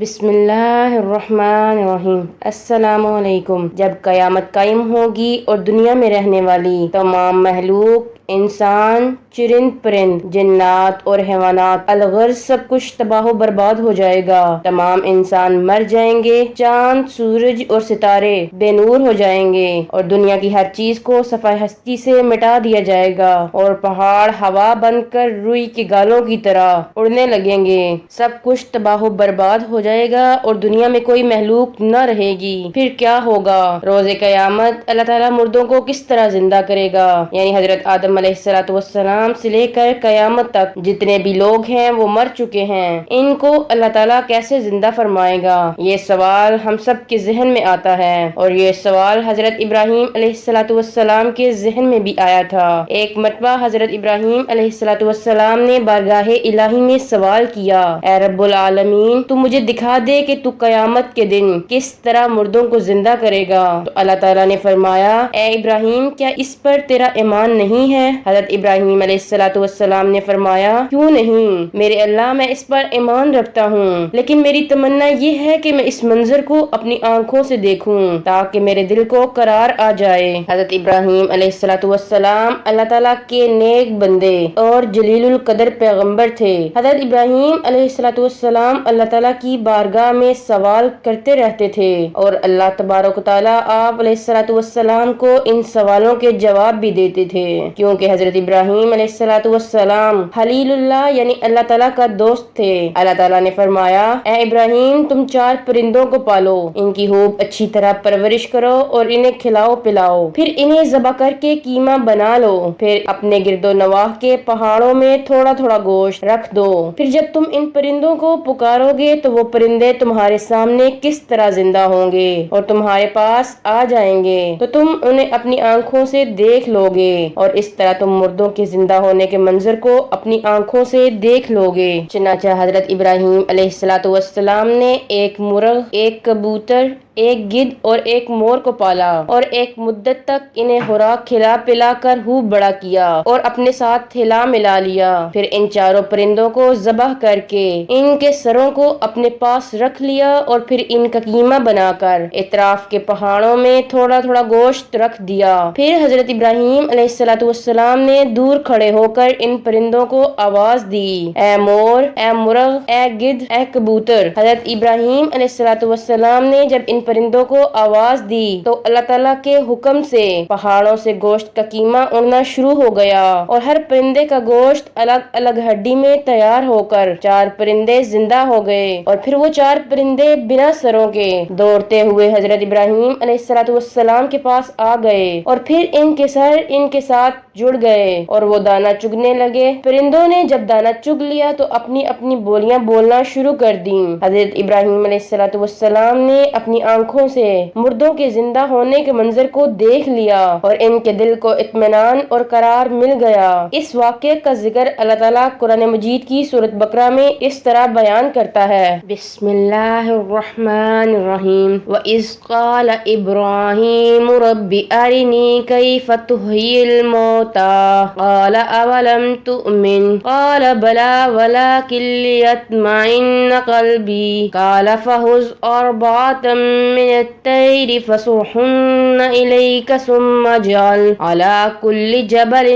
بسم اللہ الرحمن الرحیم۔ السلام علیکم۔ جب قیامت قائم ہوگی اور دنیا میں رہنے والی تمام مخلوق، انسان، چرند پرند، جنات اور حیوانات، الغرض سب کچھ تباہ و برباد ہو جائے گا۔ تمام انسان مر جائیں گے، چاند، سورج اور ستارے بے نور ہو جائیں گے، اور دنیا کی ہر چیز کو صفحہ ہستی سے مٹا دیا جائے گا، اور پہاڑ ہوا بن کر روئی کے گالوں کی طرح اڑنے لگیں گے۔ سب کچھ تباہ و برباد ہو جائے گا اور دنیا میں کوئی مخلوق نہ رہے گی۔ پھر کیا ہوگا؟ روز قیامت اللہ تعالیٰ مردوں کو کس طرح زندہ کرے گا؟ یعنی حضرت آدم علیہ السلام سے لے کر قیامت تک جتنے بھی لوگ ہیں وہ مر چکے ہیں، ان کو اللہ تعالیٰ کیسے زندہ فرمائے گا؟ یہ سوال ہم سب کے ذہن میں آتا ہے، اور یہ سوال حضرت ابراہیم علیہ السلام کے ذہن میں بھی آیا تھا۔ ایک مرتبہ حضرت ابراہیم علیہ السلام نے بارگاہ الہی میں سوال کیا، اے رب العالمین، تو مجھے دکھا دے کہ تو قیامت کے دن کس طرح مردوں کو زندہ کرے گا؟ تو اللہ تعالیٰ نے فرمایا، اے ابراہیم، کیا اس پر تیرا ایمان نہیں ہے؟ حضرت ابراہیم علیہ السلام نے فرمایا، کیوں نہیں میرے اللہ، میں اس پر ایمان رکھتا ہوں، لیکن میری تمنا یہ ہے کہ میں اس منظر کو اپنی آنکھوں سے دیکھوں تاکہ میرے دل کو قرار آ جائے۔ حضرت ابراہیم علیہ السلام اللہ تعالیٰ کے نیک بندے اور جلیل القدر پیغمبر تھے۔ حضرت ابراہیم علیہ السلام اللہ تعالیٰ کی بارگاہ میں سوال کرتے رہتے تھے، اور اللہ تبارک و تعالیٰ آپ علیہ السلام کو ان سوالوں کے جواب بھی دیتے تھے، کیونکہ حضرت ابراہیم علیہ السلام خلیل اللہ یعنی اللہ تعالیٰ کا دوست تھے۔ اللہ تعالیٰ نے فرمایا، اے ابراہیم، تم 4 پرندوں کو پالو، ان کی خوب اچھی طرح پرورش کرو اور انہیں کھلاؤ پلاؤ، پھر انہیں ذبح کر کے قیمہ بنا لو، پھر اپنے گرد و نواح کے پہاڑوں میں تھوڑا تھوڑا گوشت رکھ دو، پھر جب تم ان پرندوں کو پکارو گے تو وہ پرندے تمہارے سامنے کس طرح زندہ ہوں گے اور تمہارے پاس آ جائیں گے تو تم انہیں اپنی آنکھوں سے دیکھ لو گے، اور اس طرح تم مردوں کے زندہ ہونے کے منظر کو اپنی آنکھوں سے دیکھ لو گے۔ چنانچہ حضرت ابراہیم علیہ السلام نے ایک مرغ، ایک کبوتر، ایک گدھ اور ایک مور کو پالا، اور ایک مدت تک انہیں خوراک کھلا پلا کر خوب بڑا کیا اور اپنے ساتھ ہلا ملا لیا، پھر ان 4 پرندوں کو ذبح کر کے ان کے سروں کو اپنے پاس رکھ لیا، اور پھر ان کا قیمہ بنا کر اطراف کے پہاڑوں میں تھوڑا تھوڑا گوشت رکھ دیا۔ پھر حضرت ابراہیم علیہ السلام نے دور کھڑے ہو کر ان پرندوں کو آواز دی، اے مور، اے مرغ، اے گدھ، اے کبوتر۔ حضرت ابراہیم علیہ السلام نے جب ان پرندوں کو آواز دی تو اللہ تعالیٰ کے حکم سے پہاڑوں سے گوشت کا قیمہ اڑنا شروع ہو گیا، اور ہر پرندے کا گوشت الگ الگ ہڈی میں تیار ہو کر 4 پرندے زندہ ہو گئے، اور پھر وہ 4 پرندے بنا سروں کے دوڑتے ہوئے حضرت ابراہیم علیہ السلام کے پاس آ گئے، اور پھر ان کے سر ان کے ساتھ جڑ گئے اور وہ دانا چگنے لگے۔ پرندوں نے جب دانا چگ لیا تو اپنی اپنی بولیاں بولنا شروع کر دیں۔ حضرت ابراہیم علیہ السلام نے اپنی آنکھوں سے مردوں کے زندہ ہونے کے منظر کو دیکھ لیا، اور ان کے دل کو اطمینان اور قرار مل گیا۔ اس واقعے کا ذکر اللہ تعالیٰ قرآن مجید کی سورۃ بقرہ میں اس طرح بیان کرتا ہے، بسم اللہ الرحمن الرحیم، وَإِذْ قَالَ إِبْرَاهِيمُ رَبِّ أَرِنِي كَيْفَ تُحْيِي الْمَوْتَىٰ قَالَ أَوَلَمْ تُؤْمِنْ قَالَ بَلَىٰ وَلَٰكِن لِّيَطْمَئِنَّ قَلْبِي قَالَ فَخُذْ أَرْبَعَةً مِّنَ الطَّيْرِ فَصُرْهُنَّ إِلَيْكَ ثُمَّ اجْعَلْ عَلَىٰ كُلِّ جَبَلٍ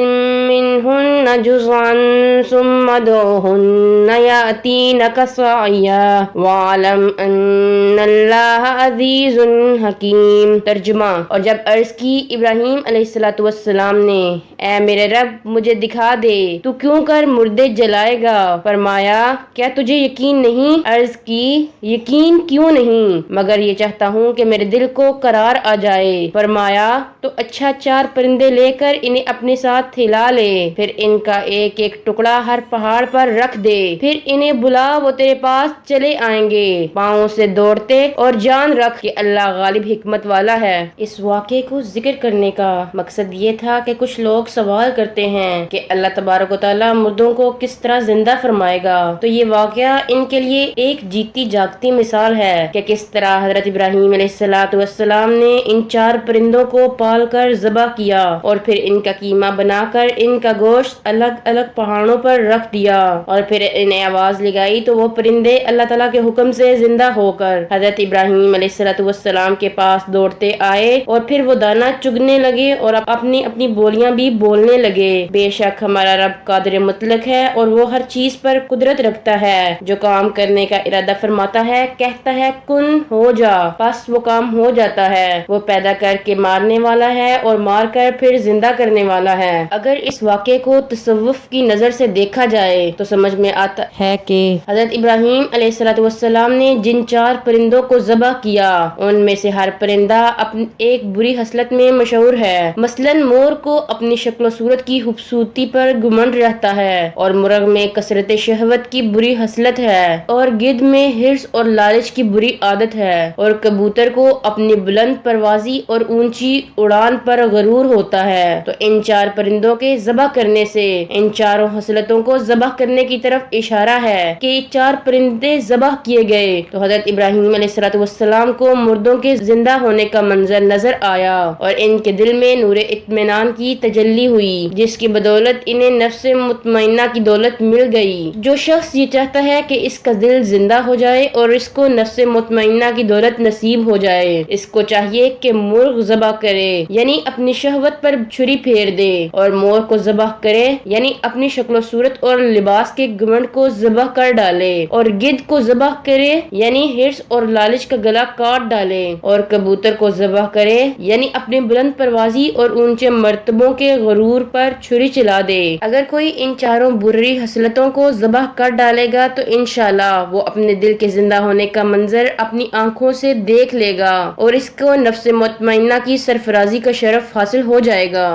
مِّنْهُنَّ جُزْءًا ثُمَّ ادْعُهُنَّ يَأْتِينَكَ سَعْيًا وَاعْلَمْ أَنَّ اللَّهَ عَزِيزٌ حَكِيمٌ۔ ترجمہ: اور جب عرض کی ابراہیم علیہ السلام نے، اے میرے رب، مجھے دکھا دے تو کیوں کر مردے جلائے گا؟ فرمایا، کیا تجھے یقین نہیں؟ عرض کی، یقین کیوں نہیں، مگر یہ چاہتا ہوں کہ میرے دل کو قرار آ جائے۔ فرمایا، تو اچھا 4 پرندے لے کر انہیں اپنے ساتھ ہلا لے، پھر ان کا ایک ایک ٹکڑا ہر پہاڑ پر رکھ دے، پھر انہیں بلا، وہ تیرے پاس چلے آئیں گے پاؤں سے دوڑتے، اور جان رکھ کہ اللہ غالب حکمت والا ہے۔ اس واقعے کو ذکر کرنے کا مقصد یہ تھا کہ کچھ لوگ سوال کرتے ہیں کہ اللہ تبارک و تعالیٰ مردوں کو کس طرح زندہ فرمائے گا، تو یہ واقعہ ان کے لیے ایک جیتی جاگتی مثال ہے کہ کس طرح حضرت ابراہیم علیہ السلام نے ان 4 پرندوں کو پال کر ذبح کیا اور پھر ان کا قیمہ بنا کر ان کا گوشت الگ الگ پہاڑوں پر رکھ دیا اور پھر انہیں آواز لگائی تو وہ پرندے اللہ تعالیٰ کے حکم سے زندہ ہو کر حضرت ابراہیم علیہ السلام کے پاس دوڑتے آئے اور پھر وہ دانا چگنے لگے اور اپنی اپنی بولیاں بھی بولنے لگے۔ بے شک ہمارا رب قادر مطلق ہے اور وہ ہر چیز پر قدرت رکھتا ہے۔ جو کام کرنے کا ارادہ فرماتا ہے کہتا ہے کن ہو جا، بس وہ کام ہو جاتا ہے۔ وہ پیدا کر کے مارنے والا ہے اور مار کر پھر زندہ کرنے والا ہے۔ اگر اس واقعے کو تصوف کی نظر سے دیکھا جائے تو سمجھ میں آتا ہے کہ حضرت ابراہیم علیہ السلام نے جن 4 پرندوں کو ذبح کیا ان میں سے ہر پرندہ اپنی ایک بری خصلت میں مشہور ہے۔ مثلا مور کو اپنی شکل و صورت کی خوبصورتی پر گھمنڈ رہتا ہے اور مرغ میں کثرت شہوت کی بری خصلت ہے اور گدھ میں حرص اور لالچ کی بری عادت ہے اور کبوتر کو اپنی بلند پروازی اور اونچی اڑان پر غرور ہوتا ہے۔ تو ان 4 پرندوں کے ذبح کرنے سے ان 4 خصلتوں کو ذبح کرنے کی طرف اشارہ ہے کہ 4 پرندے ذبح کیے گئے تو حضرت ابراہیم علیہ السلام کو مردوں کے زندہ ہونے کا منظر نظر آیا اور ان کے دل میں نور اطمینان کی تجلی ہوئی جس کی بدولت انہیں نفس مطمئنہ کی دولت مل گئی۔ جو شخص یہ چاہتا ہے کہ اس کا دل زندہ ہو جائے اور اس کو نفس مطمئنہ کی دولت نصیب ہو جائے، اس کو چاہیے کہ مرغ ذبح کرے یعنی اپنی شہوت پر چھری پھیر دے اور مور کو ذبح کرے یعنی اپنی شکل و صورت اور لباس کے گھمنڈ کو ذبح کر ڈالے اور گدھ کو ذبح کرے یعنی حرص اور لالچ کا گلا کاٹ ڈالے اور کبوتر کو ذبح کرے یعنی اپنی بلند پروازی اور اونچے مرتبوں کے غرور پر چھری چلا دے۔ اگر کوئی ان 4 بری خصلتوں کو ذبح کر ڈالے گا تو انشاءاللہ وہ اپنے دل کے زندہ ہونے کا منظر اپنی آنکھوں سے دیکھ لے گا اور اس کو نفس مطمئنہ کی سرفرازی کا شرف حاصل ہو جائے گا۔